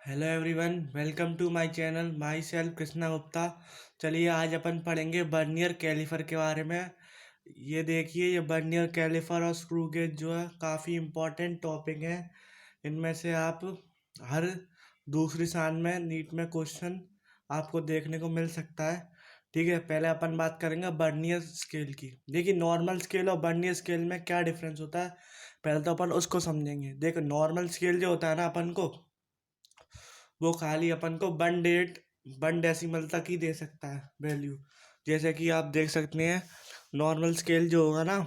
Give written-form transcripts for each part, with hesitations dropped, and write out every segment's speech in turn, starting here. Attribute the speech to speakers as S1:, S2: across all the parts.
S1: Hello everyone, welcome to my channel. Myself Krishna Gupta. चलिए आज अपन पढ़ेंगे बर्नियर कैलीफर के बारे में। ये देखिए, ये बर्नियर कैलीफर और स्क्रू गेज जो है काफ़ी इम्पोर्टेंट टॉपिक है। इनमें से आप हर दूसरी साल में नीट में क्वेश्चन आपको देखने को मिल सकता है। ठीक है, पहले अपन बात करेंगे बर्नियर स्केल की। देखिए, नॉर्मल स्केल और बर्नियर स्केल में क्या डिफरेंस होता है, पहले तो अपन उसको समझेंगे। देखो, नॉर्मल स्केल जो होता है ना, अपन को वो खाली अपन को 1 डेसिमल तक ही दे सकता है वैल्यू। जैसे कि आप देख सकते हैं, नॉर्मल स्केल जो होगा ना,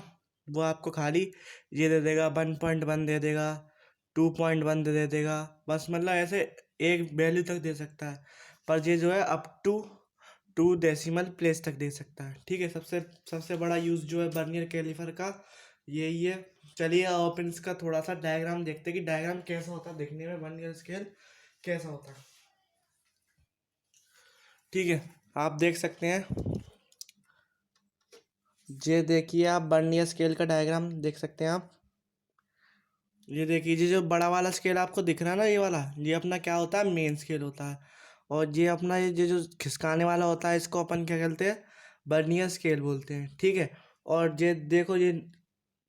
S1: वो आपको खाली ये दे देगा, 1.1 दे देगा, 2.1 दे देगा, बस मतलब ऐसे एक वैल्यू तक दे सकता है। पर ये जो है अप टू 2 डेसिमल प्लेस तक दे सकता है। ठीक है, सबसे सबसे बड़ा यूज़ जो है बर्नियर कैलीफर का यही है। चलिए अपन इसका थोड़ा सा डायग्राम देखते हैं कि डायग्राम कैसा होता है दिखने में, बर्नियर स्केल कैसा होता है। ठीक है, आप देख सकते हैं, ये देखिए, आप बर्नियर स्केल का डायग्राम देख सकते हैं आप। ये देखिए, ये जो बड़ा वाला स्केल आपको दिख रहा है ना, ये वाला, ये अपना क्या होता है, मेन स्केल होता है। और ये अपना ये जो खिसकाने वाला होता है, इसको अपन क्या कहते हैं, बर्नियर स्केल बोलते हैं। ठीक है, और ये देखो, ये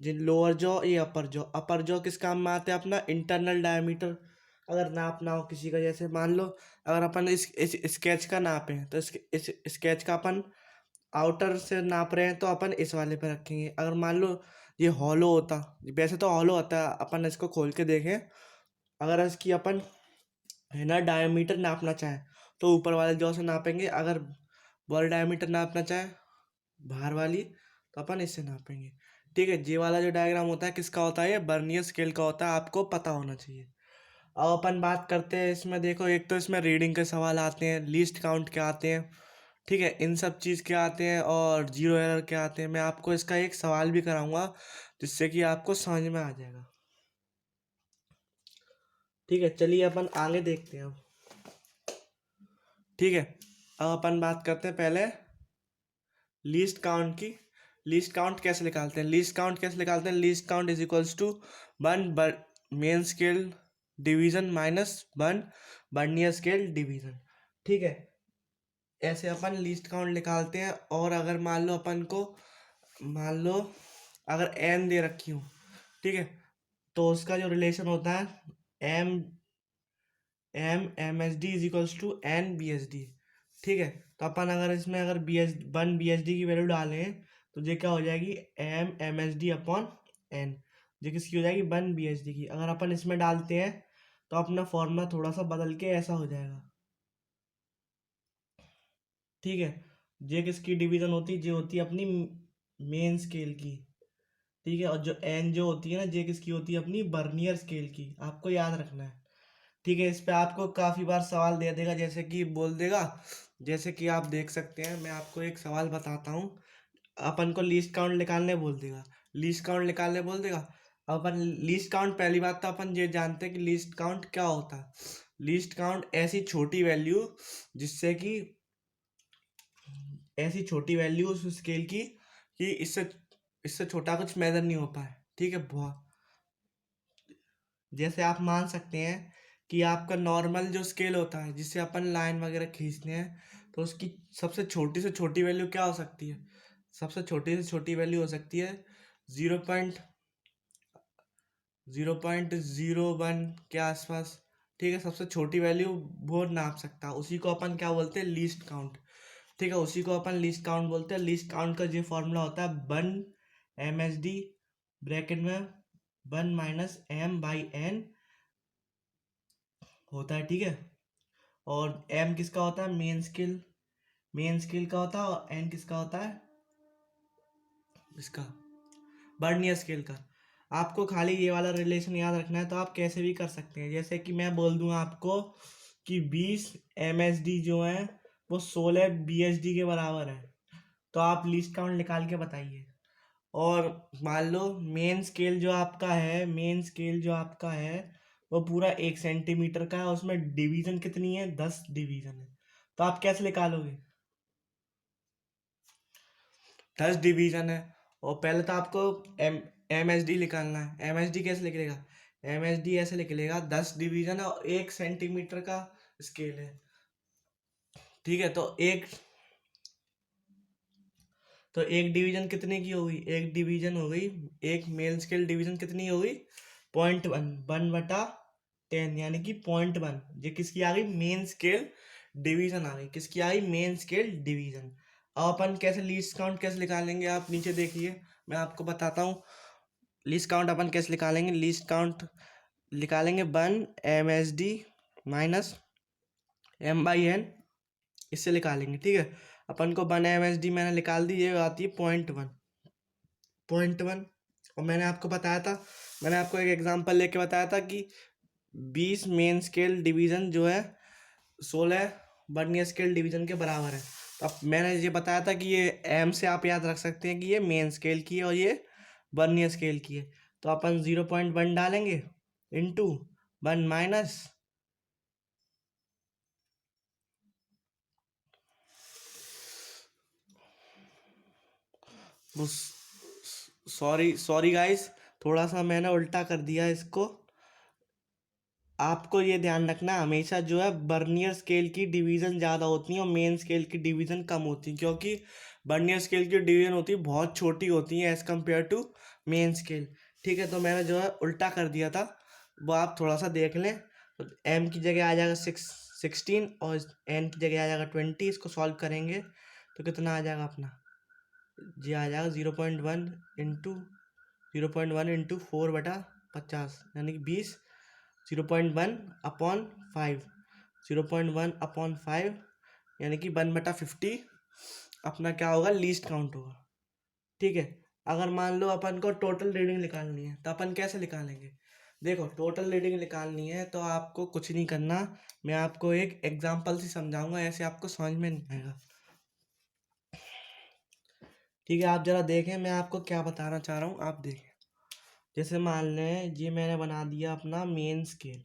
S1: लोअर जॉ, ये अपर जॉ किस काम में आते हैं, अपना इंटरनल डायमीटर अगर नापना हो किसी का। जैसे मान लो, अगर अपन इस स्केच का नापे तो इस स्केच का अपन आउटर से नाप रहे हैं तो अपन इस वाले पे रखेंगे। अगर मान लो ये हॉलो होता, वैसे तो हॉलो होता है, अपन इसको खोल के देखें, अगर इसकी अपन है ना डायमीटर नापना चाहें तो ऊपर वाले जॉ से नापेंगे। अगर बॉल डायमीटर नापना चाहें बाहर वाली, तो अपन इससे नापेंगे। ठीक है, ये वाला जो डायग्राम होता है किसका होता है, ये बर्नियर स्केल का होता है, आपको पता होना चाहिए। अब अपन बात करते हैं इसमें। देखो, एक तो इसमें रीडिंग के सवाल आते हैं, लीस्ट काउंट के आते हैं, ठीक है, इन सब चीज़ के आते हैं, और जीरो एरर के आते हैं। मैं आपको इसका एक सवाल भी कराऊंगा जिससे कि आपको समझ में आ जाएगा। ठीक है, चलिए अपन आगे देखते हैं अब। ठीक है, अब अपन बात करते हैं पहले लीस्ट काउंट की। लीस्ट काउंट कैसे निकालते हैं, least count is equals to 1 main scale division minus 1 vernier scale division. ठीक है, ऐसे अपन लीस्ट काउंट निकालते हैं। और अगर मान लो अगर एन दे रखी हूँ, ठीक है, तो उसका जो रिलेशन होता है, M M S D is equals to N V S D. ठीक है, तो अपन अगर इसमें अगर बी एस डी की वैल्यू डालें तो ये क्या हो जाएगी, M S D upon N. ये किसकी हो जाएगी, 1 BSD की। अगर अपन इसमें डालते हैं तो अपना फॉर्मूला थोड़ा सा बदल के ऐसा हो जाएगा। ठीक है, ये किसकी डिवीजन होती है, ये होती है अपनी मेन स्केल की। ठीक है, और जो एन जो होती है ना, ये किसकी होती है, अपनी बर्नियर स्केल की। आपको याद रखना है। ठीक है, इस पे आपको काफ़ी बार सवाल दे देगा, जैसे कि बोल देगा, जैसे कि आप देख सकते हैं, मैं आपको एक सवाल बताता हूँ। अपन को लीस्ट काउंट निकालने बोल देगा, अपन लीस्ट काउंट, पहली बात तो अपन ये जानते हैं कि लीस्ट काउंट क्या होता है। लीस्ट काउंट ऐसी छोटी वैल्यू जिससे कि ऐसी छोटी वैल्यू उस स्केल की कि इससे इससे छोटा कुछ मेजर नहीं हो पाए। ठीक है, बहुत जैसे आप मान सकते हैं कि आपका नॉर्मल जो स्केल होता है जिससे अपन लाइन वगैरह खींचते हैं, तो उसकी सबसे छोटी से छोटी वैल्यू क्या हो सकती है, सबसे छोटी से छोटी वैल्यू हो सकती है 0.0.01 के आसपास। ठीक है, सबसे छोटी वैल्यू वो नाप सकता है, उसी को अपन क्या बोलते हैं, लीस्ट काउंट। ठीक है, उसी को अपन लीस्ट काउंट बोलते हैं। लीस्ट काउंट का जो फॉर्मूला होता है, 1 MSD ब्रैकेट में 1 - M/N होता है। ठीक है, और एम किसका होता है, मेन स्केल का होता है, और एन किसका होता है, इसका बर्नियर स्केल का। आपको खाली ये वाला रिलेशन याद रखना है, तो आप कैसे भी कर सकते हैं। जैसे कि मैं बोल दूंगा आपको कि 20 MSD जो है वो 16 BSD के बराबर है, तो आप लीस्ट काउंट निकाल के बताइए। और मान लो मेन स्केल जो आपका है वो पूरा 1 सेंटीमीटर का है, उसमें डिवीजन कितनी है, 10 डिवीजन है। तो आप कैसे निकालोगे, 10 डिवीजन है। और पहले तो आपको एम एम एस डी निकालना है। एम एस डी कैसे निकलेगा, MSD ऐसे लिख लेगा, 10 डिवीजन और 1 सेंटीमीटर का स्केल है। ठीक है, तो एक डिवीजन कितने की होगी? एक डिवीजन हो गई, एक मेल स्केल डिवीजन कितनी हो गई? 0.1, 1/10, यानी कि 0.1। ये किसकी आ गई? मेन स्केल डिवीजन आ गई। किसकी आ गई? Main scale division. अब अपन कैसे लीस्ट काउंट कैसे निकालेंगे, आप नीचे देखिए, मैं आपको बताता हूँ। लीस्ट काउंट अपन कैसे निकालेंगे? लीस्ट काउंट निकालेंगे 1 MSD माइनस M/N, इससे निकालेंगे। ठीक है, अपन को 1 MSD मैंने निकाल दी, ये आती है 0.1। और मैंने आपको बताया था, मैंने आपको एक एग्जांपल लेके बताया था कि 20 मेन स्केल डिवीजन जो है 16 वर्नियर स्केल डिवीजन के बराबर है। तो अब मैंने ये बताया था कि ये एम से आप याद रख सकते हैं कि ये मेन स्केल की है और ये वर्नियर स्केल की है। तो अपन 0.1 डालेंगे into 1 minus, sorry sorry guys, थोड़ा सा मैंने उल्टा कर दिया इसको। आपको ये ध्यान रखना, हमेशा जो है बर्नियर स्केल की डिवीजन ज़्यादा होती है और मेन स्केल की डिवीजन कम होती है, क्योंकि बर्नियर स्केल की डिवीजन होती है बहुत छोटी होती है as compare to main scale. ठीक है, तो मैंने जो है उल्टा कर दिया था, वो आप थोड़ा सा देख लें। तो एम की जगह आ जाएगा 16 और एन की जगह आ जाएगा 20। इसको सॉल्व करेंगे तो कितना आ जाएगा अपना? जी आ जाएगा 0.1 इंटू 4/50, यानी कि 20। 0.1/5, 0.1/5, यानी कि 1/50 अपना क्या होगा? लीस्ट काउंट होगा। ठीक है, अगर मान लो अपन को टोटल रीडिंग निकालनी है तो अपन कैसे निकालेंगे? देखो, टोटल रीडिंग निकालनी है तो आपको कुछ नहीं करना, मैं आपको एक एग्जांपल से समझाऊंगा, ऐसे आपको समझ में नहीं आएगा। ठीक है, आप जरा देखें मैं आपको क्या बताना चाह रहा हूँ, आप देखें। जैसे मान लें ये मैंने बना दिया अपना मेन स्केल,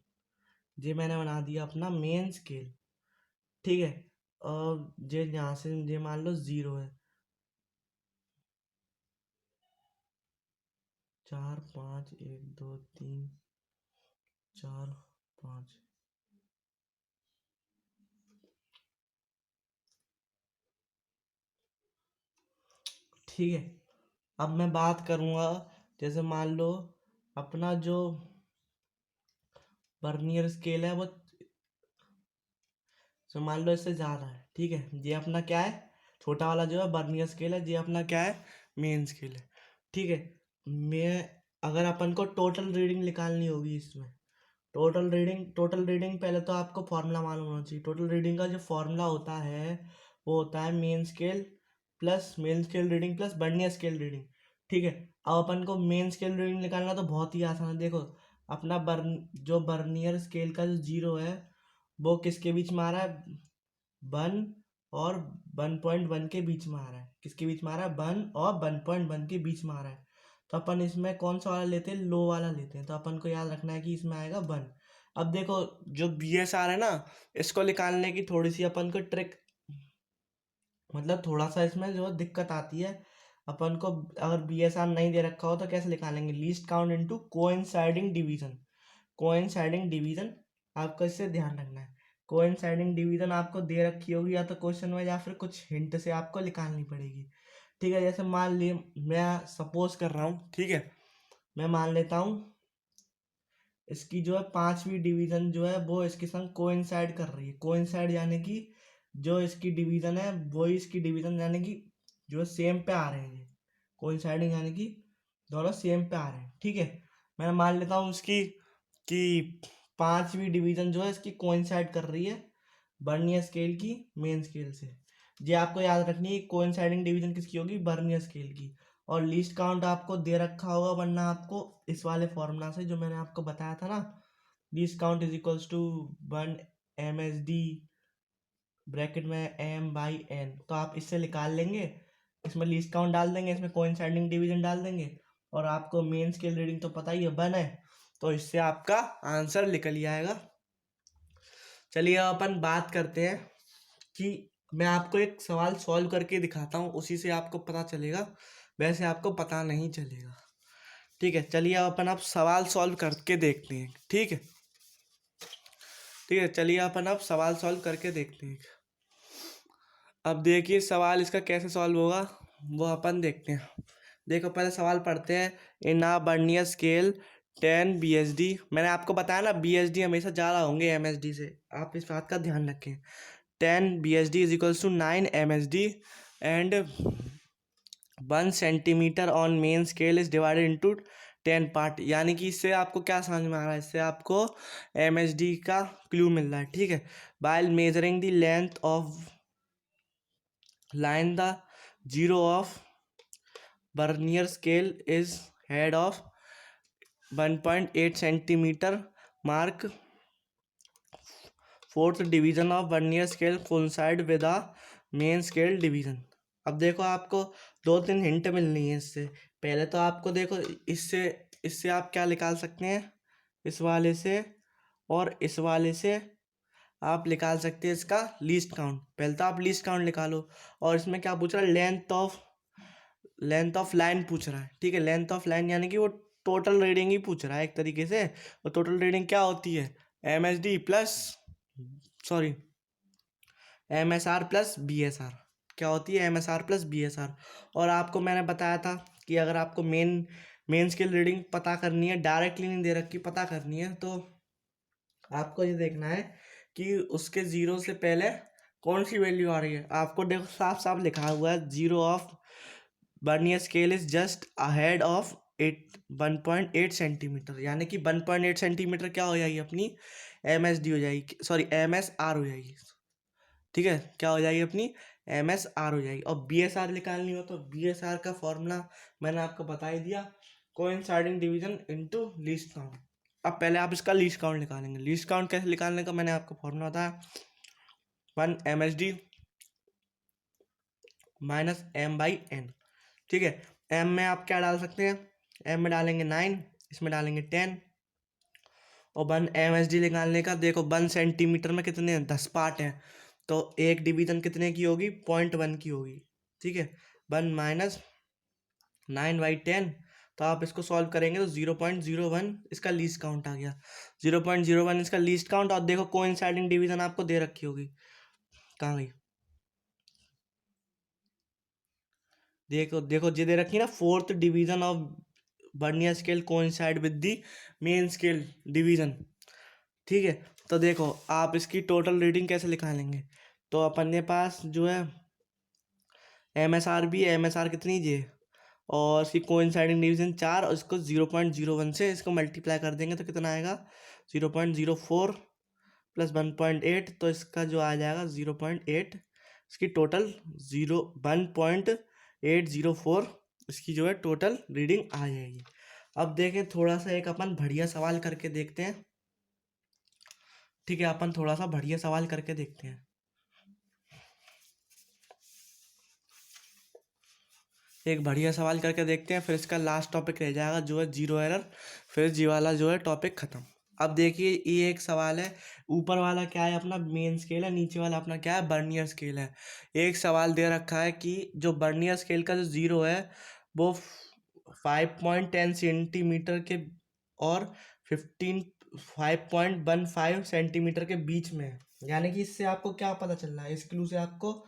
S1: ये मैंने बना दिया अपना मेन स्केल। ठीक है, और ये यहाँ से ये मान लो 0 है, 4 5 1 2 3 4 5। ठीक है, अब मैं बात करूँगा, जैसे मान लो अपना जो वर्नियर स्केल है वो, तो मान लो इससे ज़्यादा है। ठीक है, ये अपना क्या है? छोटा वाला जो है वर्नियर स्केल है, ये अपना क्या है? मेन स्केल है। ठीक है, मैं अगर अपन को टोटल रीडिंग निकालनी होगी इसमें, टोटल रीडिंग पहले तो आपको फॉर्मूला मालूम होना चाहिए। टोटल रीडिंग का जो फॉर्मूला होता है वो होता है main scale reading plus vernier scale reading. ठीक है, अब अपन को मेन स्केल रीडिंग निकालना तो बहुत ही आसान है। देखो, अपना जो वर्नियर स्केल का जो 0 है वो किसके बीच में आ रहा है? 1 और 1.1 के बीच में आ रहा है। किसके बीच में आ रहा है? 1 और 1.1 के बीच में आ रहा है। तो अपन इसमें कौन सा वाला लेते हैं? लो वाला लेते हैं। तो अपन को याद रखना है कि इसमें आएगा 1। अब देखो, जो BSR है ना, इसको निकालने की थोड़ी सी अपन को ट्रिक, मतलब थोड़ा सा इसमें जो दिक्कत आती है अपन को। अगर BSR नहीं दे रखा हो तो कैसे निकालेंगे? Least count into coinciding division. Coinciding division आपको इससे ध्यान रखना है। कोइंसाइडिंग डिवीजन आपको दे रखी होगी या तो क्वेश्चन में, या फिर कुछ हिंट से आपको निकालनी पड़ेगी। ठीक है, जैसे मान ली मैं सपोज कर रहा हूँ, ठीक है, मैं मान लेता हूँ इसकी जो है 5वीं डिवीजन जो है वो इसके संग कोइंसाइड कर रही है। कोइंसाइड यानी कि जो इसकी डिवीजन है वही इसकी डिवीजन, यानी कि जो सेम पे आ रहे हैं। कोइंसाइडिंग यानी कि दोनों सेम पे आ रहे हैं। ठीक है, मैं मान लेता हूँ उसकी कि 5वीं डिवीजन जो है इसकी कोइंसाइड कर रही है वर्नियर स्केल की मेन स्केल से। ये आपको याद रखनी है, कोइंसाइडिंग डिवीजन किसकी होगी? वर्नियर स्केल की। और लीस्ट काउंट आपको दे रखा होगा, वरना आपको इस वाले फॉर्मूला से जो मैंने आपको बताया था ना, least count is equals to 1 MSD bracket में M/N, तो आप इससे निकाल लेंगे। इसमें लीस्ट काउंट डाल देंगे, इसमें कोइंसाइडिंग डिवीजन डाल देंगे, और आपको मेन स्केल रीडिंग तो पता ही है 1 है, तो इससे आपका आंसर निकल ही आएगा। चलिए अब अपन बात करते हैं कि मैं आपको एक सवाल सॉल्व करके दिखाता हूँ, उसी से आपको पता चलेगा, वैसे आपको पता नहीं चलेगा। ठीक है, चलिए अब सवाल सॉल्व करके देखते हैं। ठीक है, ठीक है, चलिए अब सवाल सॉल्व करके देखते हैं। अब देखिए सवाल इसका कैसे सॉल्व होगा वो अपन देखते हैं। देखो पहले सवाल पढ़ते हैं। इन आ बर्नियर स्केल 10 BSD, मैंने आपको बताया ना BSD हमेशा ज़्यादा होंगे MSD से, आप इस बात का ध्यान रखें। 10 BSD is equals to 9 MSD and 1 centimetre on main scale is divided into 10 part. यानी कि इससे आपको क्या समझ में आ रहा है, इससे आपको MSD का क्लू मिल रहा है। ठीक है, by measuring the length of line the zero of Vernier scale is head of 1.8 centimeter mark fourth division of Vernier scale coincide with the main scale division। अब देखो आपको दो तीन हिंट मिलनी है इससे। पहले तो आपको देखो इससे इससे आप क्या निकाल सकते हैं, इस वाले से और इस वाले से आप निकाल सकते हैं इसका लीस्ट काउंट। पहले तो आप लीस्ट काउंट निकालो। और इसमें क्या पूछ रहा है, लेंथ ऑफ लाइन पूछ रहा है। ठीक है, लेंथ ऑफ लाइन यानी कि वो टोटल रीडिंग ही पूछ रहा है एक तरीके से। और टोटल रीडिंग क्या होती है, MSD plus sorry MSR plus BSR। क्या होती है, MSR प्लस BSR। और आपको मैंने बताया था कि अगर आपको मेन स्केल रीडिंग पता करनी है, डायरेक्टली नहीं दे रखी, पता करनी है, तो आपको ये देखना है कि उसके जीरो से पहले कौन सी वैल्यू आ रही है। आपको देखो साफ साफ लिखा हुआ है, zero of vernier scale is just ahead of 1.8 centimetre. यानी कि 1.8 सेंटीमीटर क्या हो जाएगी अपनी, MSD हो जाएगी, सॉरी MSR हो जाएगी। ठीक है, क्या हो जाएगी अपनी, MSR हो जाएगी। और BSR निकालनी हो तो BSR का फॉर्मूला मैंने आपको बता ही दिया, coinciding division into least count. अब पहले आप इसका लीस्ट काउंट निकालेंगे। लीस्ट काउंट कैसे निकालने का मैंने आपको फॉर्मूला बताया, 1 MSD माइनस M/N। ठीक है, M में आप क्या डाल सकते हैं, M में डालेंगे 9, इसमें डालेंगे 10। और 1 MSD निकालने का, देखो 1 सेंटीमीटर में कितने हैं, 10 पार्ट हैं, तो एक डिवीजन कितने की होगी, 0.1 की होगी। ठीक है, 1 माइनस 9/10, तो आप इसको सॉल्व करेंगे तो 0.01 इसका लीस्ट काउंट आ गया। 0.01 इसका लीस्ट काउंट। और देखो कोइंसाइडिंग डिवीजन आपको दे रखी होगी, कहाँ गई, देखो देखो ये दे रखी है ना, fourth division of vernier scale coincide with the main scale division. ठीक है, तो देखो आप इसकी टोटल रीडिंग कैसे निकालेंगे। तो अपन के पास जो है MSR भी है, MSR कितनी जी है, और इसकी कोइंसाइडिंग डिवीजन 4, और इसको 0.01 से इसको मल्टीप्लाई कर देंगे तो कितना आएगा, 0.04 प्लस 1.8, तो इसका जो आ जाएगा 0.8। इसकी टोटल 1.804 इसकी जो है टोटल रीडिंग आ जाएगी। अब देखें थोड़ा सा एक अपन बढ़िया सवाल करके देखते हैं। ठीक है, अपन थोड़ा सा बढ़िया सवाल करके देखते हैं। एक बढ़िया सवाल करके देखते हैं, फिर इसका लास्ट टॉपिक रह जाएगा जो है जीरो एरर, फिर जी वाला जो है टॉपिक खत्म। अब देखिए ये एक सवाल है, ऊपर वाला क्या है अपना मेन स्केल है, नीचे वाला अपना क्या है, बर्नियर स्केल है। एक सवाल दे रखा है कि जो बर्नियर स्केल का जो जीरो है वो 5.10 सेंटीमीटर के और 5.15 सेंटीमीटर के बीच में है। यानी कि इससे आपको क्या पता चल रहा है, इस क्लू से आपको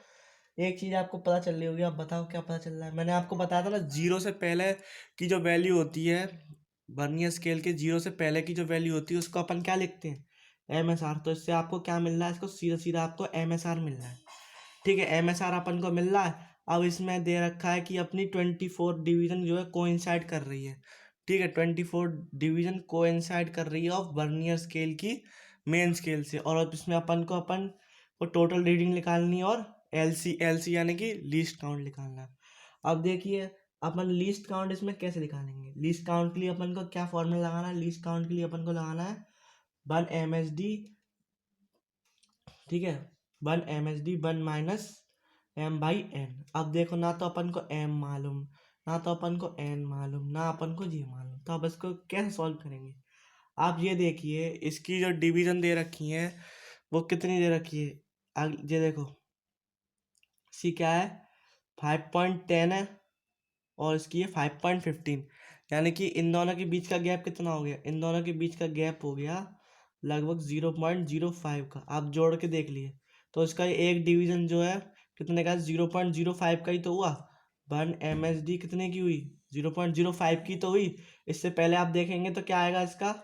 S1: एक चीज आपको पता चल रही होगी। आप बताओ क्या पता चल रहा है। मैंने आपको बताया था ना, जीरो से पहले की जो वैल्यू होती है, वर्नियर स्केल के जीरो से पहले की जो वैल्यू होती है उसको अपन क्या लिखते हैं, MSR। तो इससे आपको क्या मिल रहा है, इसको सीधा सीधा आपको MSR मिल रहा है। ठीक है, MSR अपन को मिल रहा है। अब इसमें दे रखा है कि अपनी 24 डिवीजन जो है कोइंसाइड कर रही है। ठीक है, 24 डिवीजन कोइंसाइड कर रही है ऑफ वर्नियर स्केल की मेन स्केल से। और अब इसमें अपन को टोटल रीडिंग निकालनी है और LC यानी कि लीस्ट काउंट निकालना है। अब देखिए अपन लीस्ट काउंट इसमें कैसे निकालेंगे। लीस्ट काउंट के लिए अपन को क्या फॉर्मूला लगाना है, लीस्ट काउंट के लिए अपन को लगाना है 1 MSD। ठीक है, 1 MSD 1 माइनस M/N। अब देखो ना तो अपन को M मालूम, ना तो अपन को N मालूम, ना अपन को G मालूम, तो अब इसको कैसे सॉल्व करेंगे। आप ये देखिए इसकी जो डिवीजन दे रखी है वो कितनी दे रखी है, ये देखो सी क्या है, 5.10 है और इसकी है 5.15। यानी कि इन दोनों के बीच का गैप कितना हो गया, इन दोनों के बीच का गैप हो गया लगभग 0.05 का। आप जोड़ के देख लिए तो इसका एक डिवीजन जो है कितने का, 0.05 का ही तो हुआ। 1 MSD कितने की हुई, 0.05 की तो हुई। इससे पहले आप देखेंगे तो क्या आएगा इसका,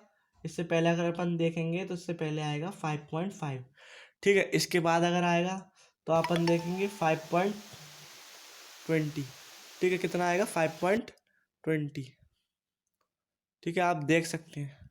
S1: इससे पहले अगर अपन देखेंगे तो इससे पहले आएगा 5.5। ठीक है, इसके बाद अगर आएगा तो अपन देखेंगे 5.20। ठीक है, कितना आएगा 5.20। ठीक है, आप देख सकते हैं।